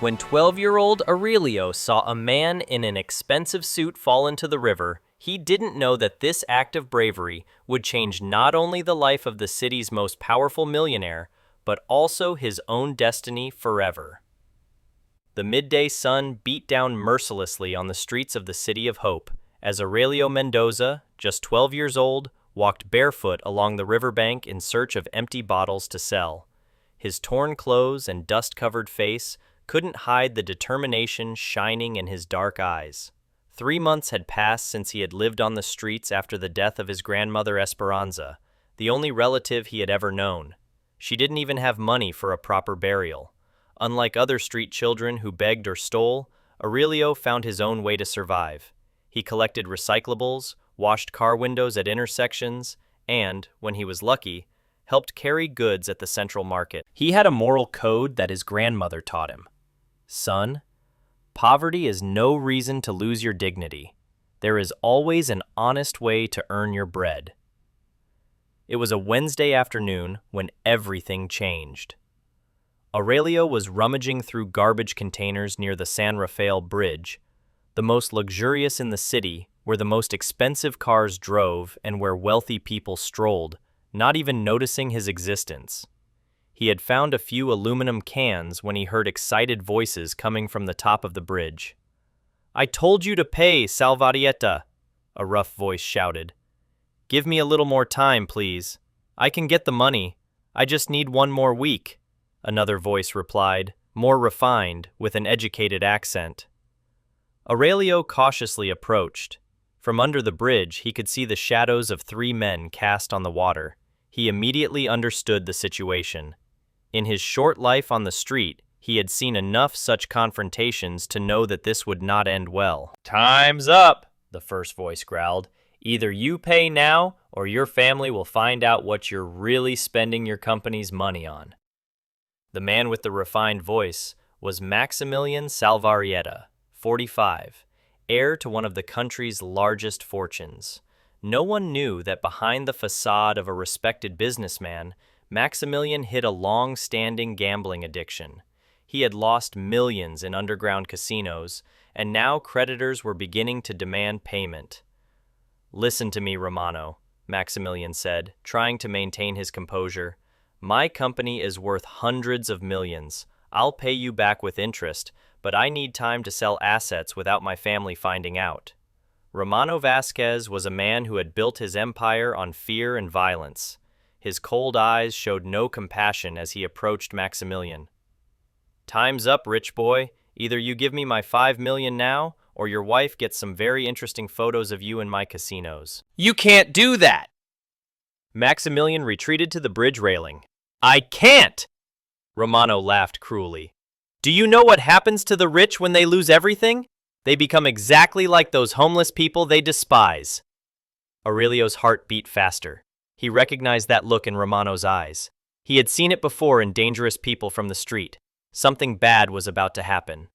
When 12-year-old Aurelio saw a man in an expensive suit fall into the river, he didn't know that this act of bravery would change not only the life of the city's most powerful millionaire, but also his own destiny forever. The midday sun beat down mercilessly on the streets of the City of Hope, as Aurelio Mendoza, just 12 years old, walked barefoot along the riverbank in search of empty bottles to sell. His torn clothes and dust-covered face couldn't hide the determination shining in his dark eyes. 3 months had passed since he had lived on the streets after the death of his grandmother Esperanza, the only relative he had ever known. She didn't even have money for a proper burial. Unlike other street children who begged or stole, Aurelio found his own way to survive. He collected recyclables, washed car windows at intersections, and, when he was lucky, helped carry goods at the central market. He had a moral code that his grandmother taught him. Son, poverty is no reason to lose your dignity. There is always an honest way to earn your bread. It was a Wednesday afternoon when everything changed. Aurelio was rummaging through garbage containers near the San Rafael Bridge, the most luxurious in the city, where the most expensive cars drove and where wealthy people strolled, not even noticing his existence. He had found a few aluminum cans when he heard excited voices coming from the top of the bridge. "I told you to pay, Salvarietta," a rough voice shouted. "Give me a little more time, please. I can get the money. I just need 1 more week," another voice replied, more refined, with an educated accent. Aurelio cautiously approached. From under the bridge, he could see the shadows of 3 men cast on the water. He immediately understood the situation. In his short life on the street, he had seen enough such confrontations to know that this would not end well. "Time's up," the first voice growled. "Either you pay now, or your family will find out what you're really spending your company's money on." The man with the refined voice was Maximilian Salvarietta, 45, heir to one of the country's largest fortunes. No one knew that behind the facade of a respected businessman, Maximilian hid a long-standing gambling addiction. He had lost millions in underground casinos, and now creditors were beginning to demand payment. "Listen to me, Romano," Maximilian said, trying to maintain his composure. "My company is worth hundreds of millions. I'll pay you back with interest, but I need time to sell assets without my family finding out." Romano Vasquez was a man who had built his empire on fear and violence. His cold eyes showed no compassion as he approached Maximilian. "Time's up, rich boy. Either you give me my 5 million now, or your wife gets some very interesting photos of you in my casinos." "You can't do that!" Maximilian retreated to the bridge railing. "I can't!" Romano laughed cruelly. "Do you know what happens to the rich when they lose everything? They become exactly like those homeless people they despise." Aurelio's heart beat faster. He recognized that look in Romano's eyes. He had seen it before in dangerous people from the street. Something bad was about to happen.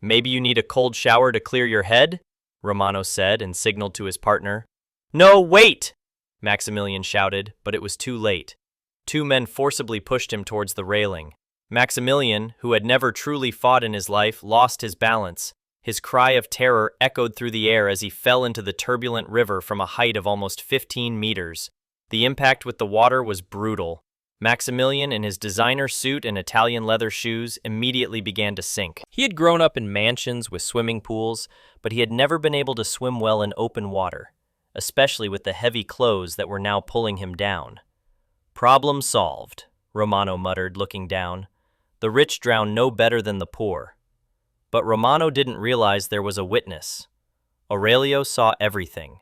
"Maybe you need a cold shower to clear your head?" Romano said and signaled to his partner. "No, wait!" Maximilian shouted, but it was too late. 2 men forcibly pushed him towards the railing. Maximilian, who had never truly fought in his life, lost his balance. His cry of terror echoed through the air as he fell into the turbulent river from a height of almost 15 meters. The impact with the water was brutal. Maximilian, in his designer suit and Italian leather shoes, immediately began to sink. He had grown up in mansions with swimming pools, but he had never been able to swim well in open water, especially with the heavy clothes that were now pulling him down. "Problem solved," Romano muttered, looking down. "The rich drown no better than the poor." But Romano didn't realize there was a witness. Aurelio saw everything.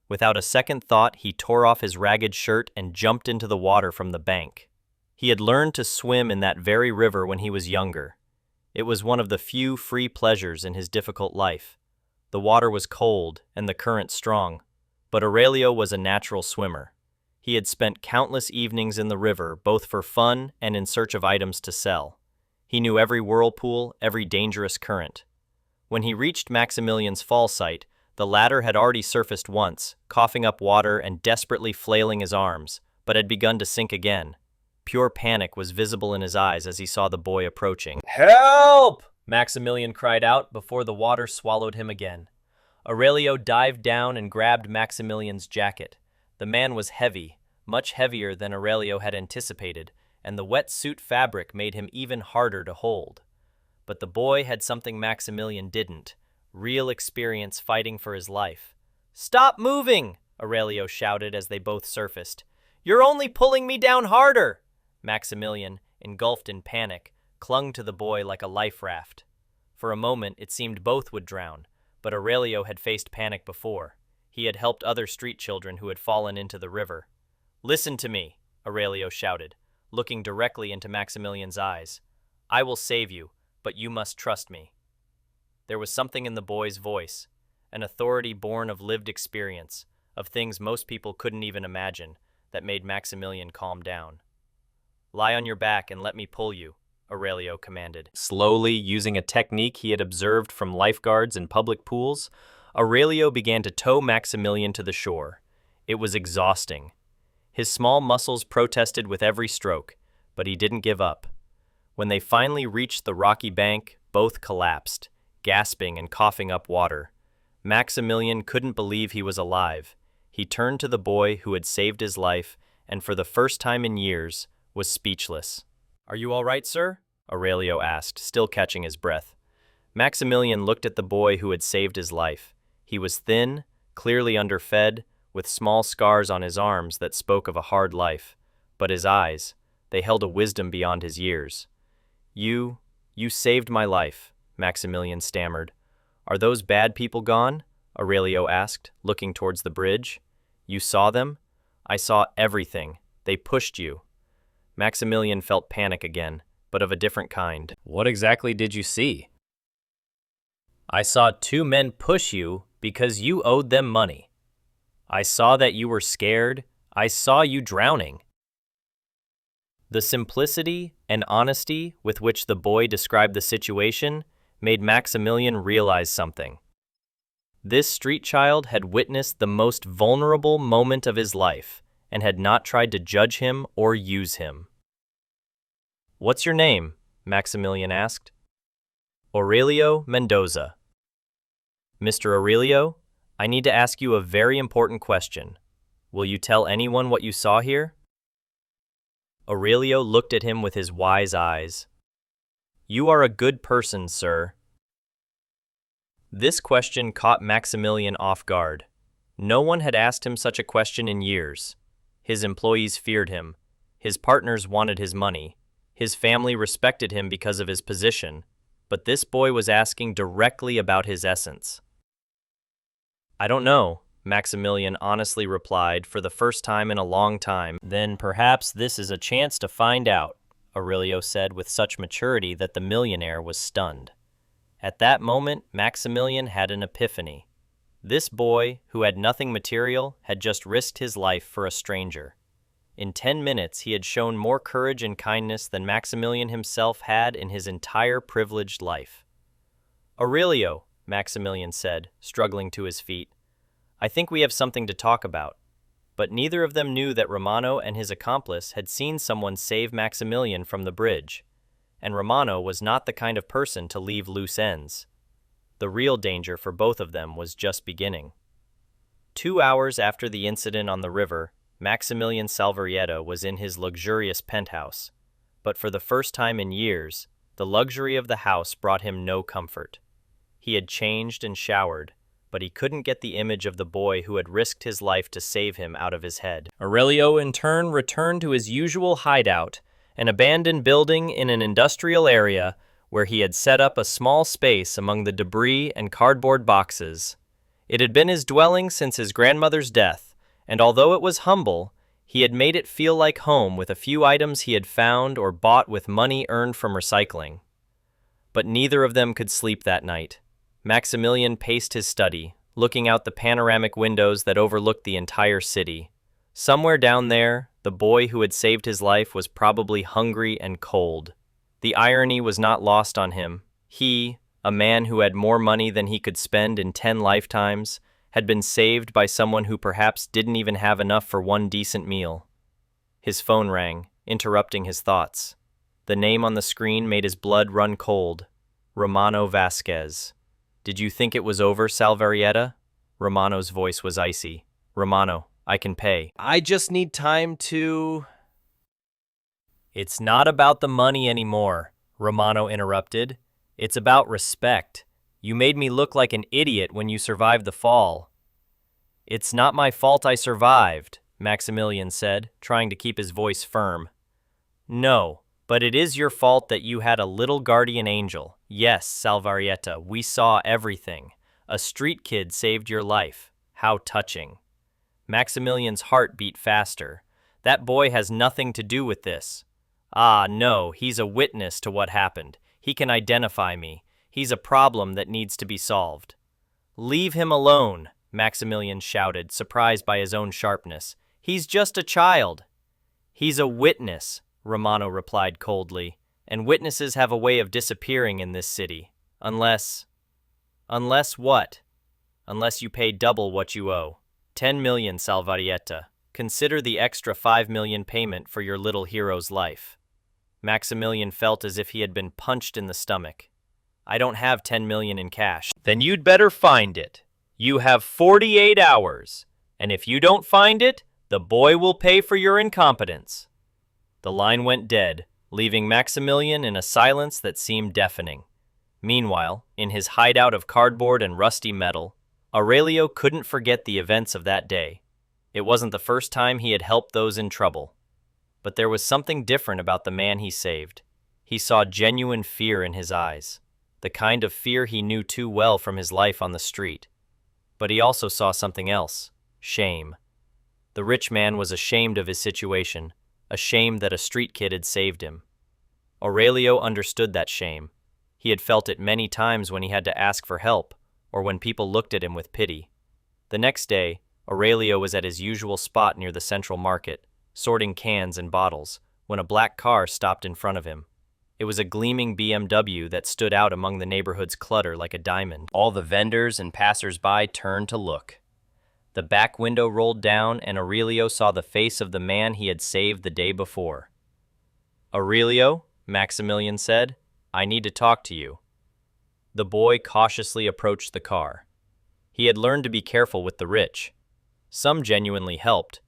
Without a second thought, he tore off his ragged shirt and jumped into the water from the bank. He had learned to swim in that very river when he was younger. It was one of the few free pleasures in his difficult life. The water was cold and the current strong, but Aurelio was a natural swimmer. He had spent countless evenings in the river, both for fun and in search of items to sell. He knew every whirlpool, every dangerous current. When he reached Maximilian's fall site, the latter had already surfaced once, coughing up water and desperately flailing his arms, but had begun to sink again. Pure panic was visible in his eyes as he saw the boy approaching. "Help!" Maximilian cried out before the water swallowed him again. Aurelio dived down and grabbed Maximilian's jacket. The man was heavy, much heavier than Aurelio had anticipated, and the wet suit fabric made him even harder to hold. But the boy had something Maximilian didn't: real experience fighting for his life. "Stop moving!" Aurelio shouted as they both surfaced. "You're only pulling me down harder!" Maximilian, engulfed in panic, clung to the boy like a life raft. For a moment, it seemed both would drown, but Aurelio had faced panic before. He had helped other street children who had fallen into the river. "Listen to me," Aurelio shouted, looking directly into Maximilian's eyes. "I will save you, but you must trust me." There was something in the boy's voice, an authority born of lived experience, of things most people couldn't even imagine, that made Maximilian calm down. "Lie on your back and let me pull you," Aurelio commanded. Slowly, using a technique he had observed from lifeguards in public pools, Aurelio began to tow Maximilian to the shore. It was exhausting. His small muscles protested with every stroke, but he didn't give up. When they finally reached the rocky bank, both collapsed, gasping and coughing up water. Maximilian couldn't believe he was alive. He turned to the boy who had saved his life, and for the first time in years, was speechless. "Are you all right, sir?" Aurelio asked, still catching his breath. Maximilian looked at the boy who had saved his life. He was thin, clearly underfed, with small scars on his arms that spoke of a hard life. But his eyes, they held a wisdom beyond his years. You saved my life," Maximilian stammered. "Are those bad people gone?" Aurelio asked, looking towards the bridge. "You saw them?" "I saw everything. They pushed you." Maximilian felt panic again, but of a different kind. "What exactly did you see?" "I saw two men push you because you owed them money. I saw that you were scared. I saw you drowning." The simplicity and honesty with which the boy described the situation made Maximilian realize something. This street child had witnessed the most vulnerable moment of his life and had not tried to judge him or use him. "What's your name?" Maximilian asked. "Aurelio Mendoza." "Mr. Aurelio, I need to ask you a very important question. Will you tell anyone what you saw here?" Aurelio looked at him with his wise eyes. "You are a good person, sir." This question caught Maximilian off guard. No one had asked him such a question in years. His employees feared him. His partners wanted his money. His family respected him because of his position. But this boy was asking directly about his essence. "I don't know," Maximilian honestly replied for the first time in a long time. "Then perhaps this is a chance to find out," Aurelio said with such maturity that the millionaire was stunned. At that moment, Maximilian had an epiphany. This boy, who had nothing material, had just risked his life for a stranger. In 10 minutes, he had shown more courage and kindness than Maximilian himself had in his entire privileged life. "Aurelio," Maximilian said, struggling to his feet, "I think we have something to talk about." But neither of them knew that Romano and his accomplice had seen someone save Maximilian from the bridge, and Romano was not the kind of person to leave loose ends. The real danger for both of them was just beginning. 2 hours after the incident on the river, Maximilian Salvarietta was in his luxurious penthouse, but for the first time in years, the luxury of the house brought him no comfort. He had changed and showered, but he couldn't get the image of the boy who had risked his life to save him out of his head. Aurelio, in turn, returned to his usual hideout, an abandoned building in an industrial area where he had set up a small space among the debris and cardboard boxes. It had been his dwelling since his grandmother's death, and although it was humble, he had made it feel like home with a few items he had found or bought with money earned from recycling. But neither of them could sleep that night. Maximilian paced his study, looking out the panoramic windows that overlooked the entire city. Somewhere down there, the boy who had saved his life was probably hungry and cold. The irony was not lost on him. He, a man who had more money than he could spend in 10 lifetimes, had been saved by someone who perhaps didn't even have enough for one decent meal. His phone rang, interrupting his thoughts. The name on the screen made his blood run cold. Romano Vasquez. Did you think it was over, Salvarietta? Romano's voice was icy. Romano, I can pay. I just need time to... It's not about the money anymore, Romano interrupted. It's about respect. You made me look like an idiot when you survived the fall. It's not my fault I survived, Maximilian said, trying to keep his voice firm. No, but it is your fault that you had a little guardian angel. Yes, Salvarietta, we saw everything. A street kid saved your life. How touching. Maximilian's heart beat faster. That boy has nothing to do with this. Ah, no, he's a witness to what happened. He can identify me. He's a problem that needs to be solved. Leave him alone, Maximilian shouted, surprised by his own sharpness. He's just a child. He's a witness, Romano replied coldly, and witnesses have a way of disappearing in this city. Unless what? Unless you pay double what you owe. 10 million, Salvarietta. Consider the extra 5 million payment for your little hero's life. Maximilian felt as if he had been punched in the stomach. I don't have 10 million in cash. Then you'd better find it. You have 48 hours, and if you don't find it, the boy will pay for your incompetence. The line went dead, leaving Maximilian in a silence that seemed deafening. Meanwhile, in his hideout of cardboard and rusty metal, Aurelio couldn't forget the events of that day. It wasn't the first time he had helped those in trouble. But there was something different about the man he saved. He saw genuine fear in his eyes, the kind of fear he knew too well from his life on the street. But he also saw something else, shame. The rich man was ashamed of his situation, ashamed that a street kid had saved him. Aurelio understood that shame. He had felt it many times when he had to ask for help, or when people looked at him with pity. The next day, Aurelio was at his usual spot near the central market, sorting cans and bottles, when a black car stopped in front of him. It was a gleaming BMW that stood out among the neighborhood's clutter like a diamond. All the vendors and passers-by turned to look. The back window rolled down, and Aurelio saw the face of the man he had saved the day before. Aurelio, Maximilian said, I need to talk to you. The boy cautiously approached the car. He had learned to be careful with the rich. Some genuinely helped,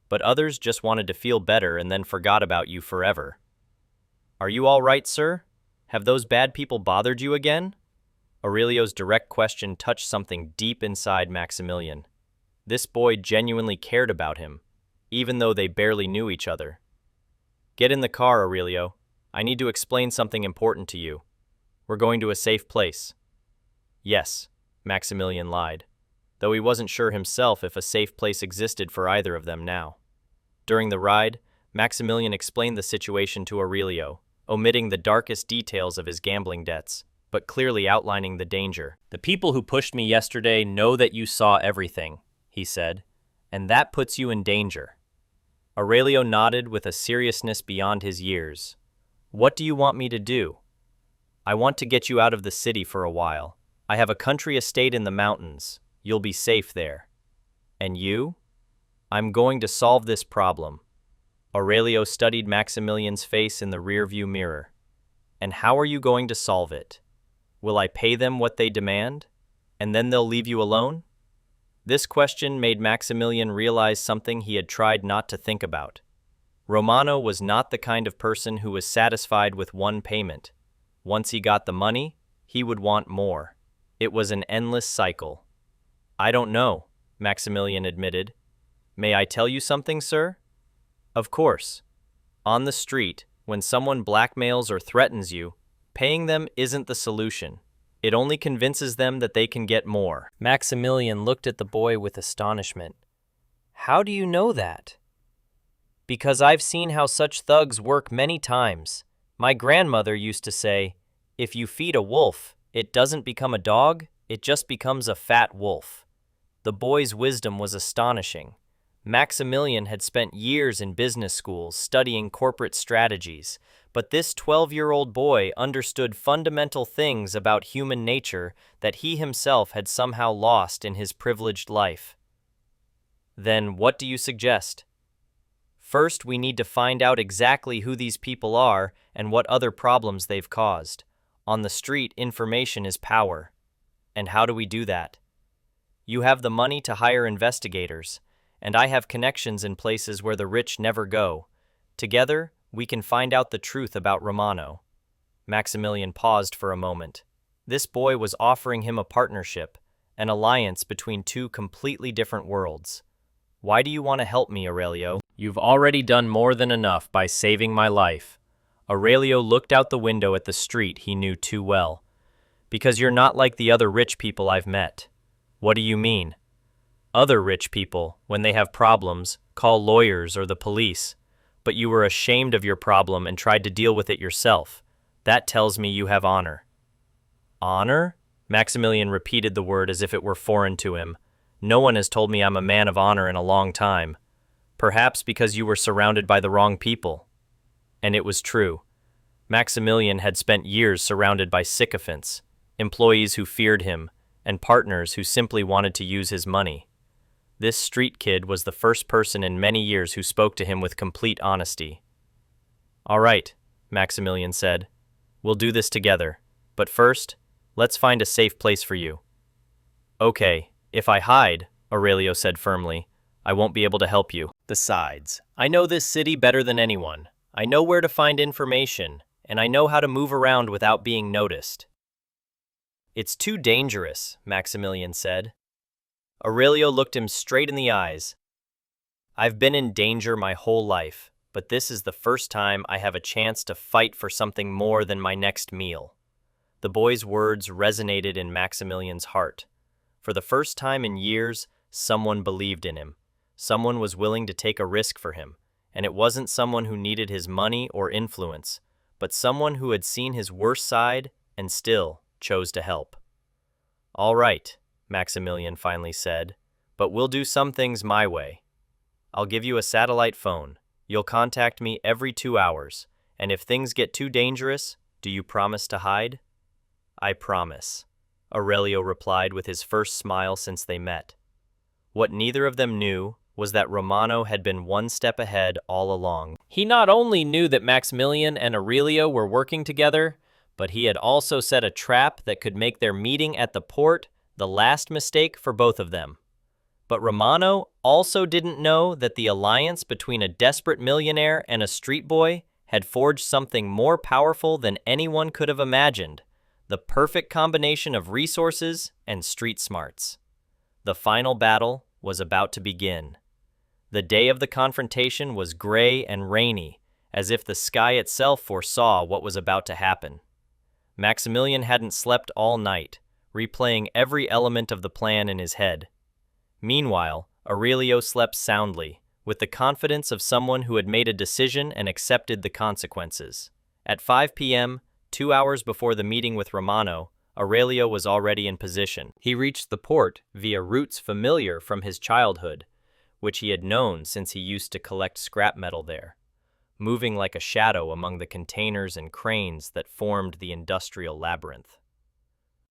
but others just wanted to feel better and then forgot about you forever. Are you all right, sir? Have those bad people bothered you again? Aurelio's direct question touched something deep inside Maximilian. This boy genuinely cared about him, even though they barely knew each other. Get in the car, Aurelio. I need to explain something important to you. We're going to a safe place. Yes, Maximilian lied, though he wasn't sure himself if a safe place existed for either of them now. During the ride, Maximilian explained the situation to Aurelio, omitting the darkest details of his gambling debts, but clearly outlining the danger. The people who pushed me yesterday know that you saw everything, he said, and that puts you in danger. Aurelio nodded with a seriousness beyond his years. What do you want me to do? I want to get you out of the city for a while. I have a country estate in the mountains. You'll be safe there. And you? I'm going to solve this problem. Aurelio studied Maximilian's face in the rearview mirror. And how are you going to solve it? Will I pay them what they demand? And then they'll leave you alone? This question made Maximilian realize something he had tried not to think about. Romano was not the kind of person who was satisfied with one payment. Once he got the money, he would want more. It was an endless cycle. I don't know, Maximilian admitted. May I tell you something, sir? Of course. On the street, when someone blackmails or threatens you, paying them isn't the solution. It only convinces them that they can get more. Maximilian looked at the boy with astonishment. How do you know that? Because I've seen how such thugs work many times. My grandmother used to say, if you feed a wolf, it doesn't become a dog, it just becomes a fat wolf. The boy's wisdom was astonishing. Maximilian had spent years in business schools studying corporate strategies, but this 12-year-old boy understood fundamental things about human nature that he himself had somehow lost in his privileged life. Then what do you suggest? First, we need to find out exactly who these people are and what other problems they've caused. On the street, information is power. And how do we do that? You have the money to hire investigators, and I have connections in places where the rich never go. Together, we can find out the truth about Romano. Maximilian paused for a moment. This boy was offering him a partnership, an alliance between two completely different worlds. Why do you want to help me, Aurelio? You've already done more than enough by saving my life. Aurelio looked out the window at the street he knew too well. Because you're not like the other rich people I've met. What do you mean? Other rich people, when they have problems, call lawyers or the police. But you were ashamed of your problem and tried to deal with it yourself. That tells me you have honor. Honor? Maximilian repeated the word as if it were foreign to him. No one has told me I'm a man of honor in a long time. Perhaps because you were surrounded by the wrong people. And it was true. Maximilian had spent years surrounded by sycophants, employees who feared him, and partners who simply wanted to use his money. This street kid was the first person in many years who spoke to him with complete honesty. All right, Maximilian said. We'll do this together. But first, let's find a safe place for you. Okay, if I hide, Aurelio said firmly, I won't be able to help you. Besides, I know this city better than anyone. I know where to find information, and I know how to move around without being noticed. It's too dangerous, Maximilian said. Aurelio looked him straight in the eyes. I've been in danger my whole life, but this is the first time I have a chance to fight for something more than my next meal. The boy's words resonated in Maximilian's heart. For the first time in years, someone believed in him. Someone was willing to take a risk for him, and it wasn't someone who needed his money or influence, but someone who had seen his worst side and still chose to help. All right, Maximilian finally said, but we'll do some things my way. I'll give you a satellite phone. You'll contact me every 2 hours, and if things get too dangerous, do you promise to hide? I promise, Aurelio replied with his first smile since they met. What neither of them knew was that Romano had been one step ahead all along. He not only knew that Maximilian and Aurelio were working together, but he had also set a trap that could make their meeting at the port the last mistake for both of them. But Romano also didn't know that the alliance between a desperate millionaire and a street boy had forged something more powerful than anyone could have imagined, the perfect combination of resources and street smarts. The final battle was about to begin. The day of the confrontation was gray and rainy, as if the sky itself foresaw what was about to happen. Maximilian hadn't slept all night, replaying every element of the plan in his head. Meanwhile, Aurelio slept soundly, with the confidence of someone who had made a decision and accepted the consequences. At 5 p.m., 2 hours before the meeting with Romano, Aurelio was already in position. He reached the port via routes familiar from his childhood, which he had known since he used to collect scrap metal there, moving like a shadow among the containers and cranes that formed the industrial labyrinth.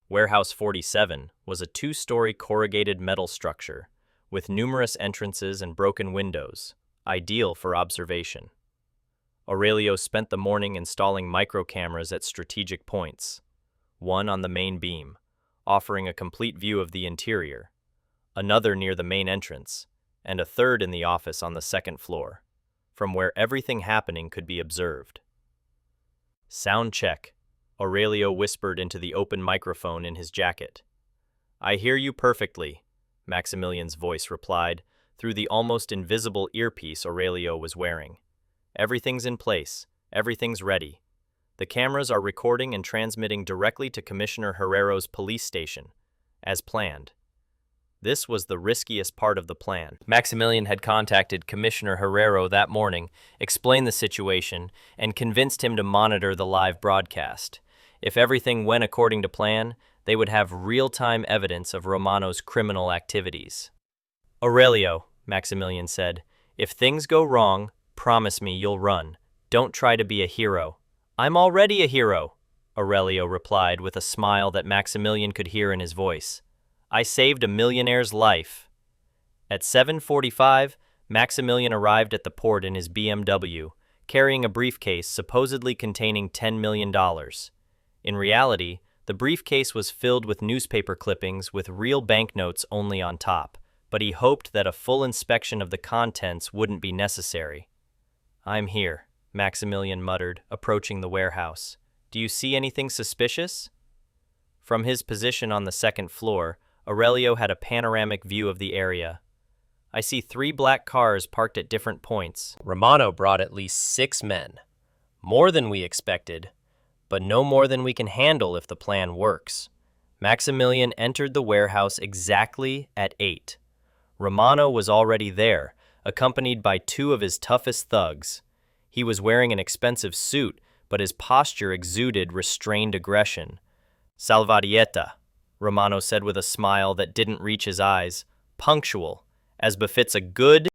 Warehouse 47 was a 2-story corrugated metal structure with numerous entrances and broken windows, ideal for observation. Aurelio spent the morning installing microcameras at strategic points, one on the main beam, offering a complete view of the interior, another near the main entrance, and a third in the office on the second floor, from where everything happening could be observed. Sound check, Aurelio whispered into the open microphone in his jacket. I hear you perfectly, Maximilian's voice replied through the almost invisible earpiece Aurelio was wearing. Everything's in place, everything's ready. The cameras are recording and transmitting directly to Commissioner Herrero's police station, as planned. This was the riskiest part of the plan. Maximilian had contacted Commissioner Herrero that morning, explained the situation, and convinced him to monitor the live broadcast. If everything went according to plan, they would have real-time evidence of Romano's criminal activities. Aurelio, Maximilian said, if things go wrong, promise me you'll run. Don't try to be a hero. I'm already a hero, Aurelio replied with a smile that Maximilian could hear in his voice. I saved a millionaire's life. At 7:45, Maximilian arrived at the port in his BMW, carrying a briefcase supposedly containing $10 million. In reality, the briefcase was filled with newspaper clippings with real banknotes only on top, but he hoped that a full inspection of the contents wouldn't be necessary. "I'm here," Maximilian muttered, approaching the warehouse. "Do you see anything suspicious?" From his position on the second floor, Aurelio had a panoramic view of the area. "I see 3 black cars parked at different points." Romano brought at least 6 men. More than we expected, but no more than we can handle if the plan works. Maximilian entered the warehouse exactly at 8. Romano was already there, accompanied by 2 of his toughest thugs. He was wearing an expensive suit, but his posture exuded restrained aggression. "Salvadieta," Romano said with a smile that didn't reach his eyes, "punctual, as befits a good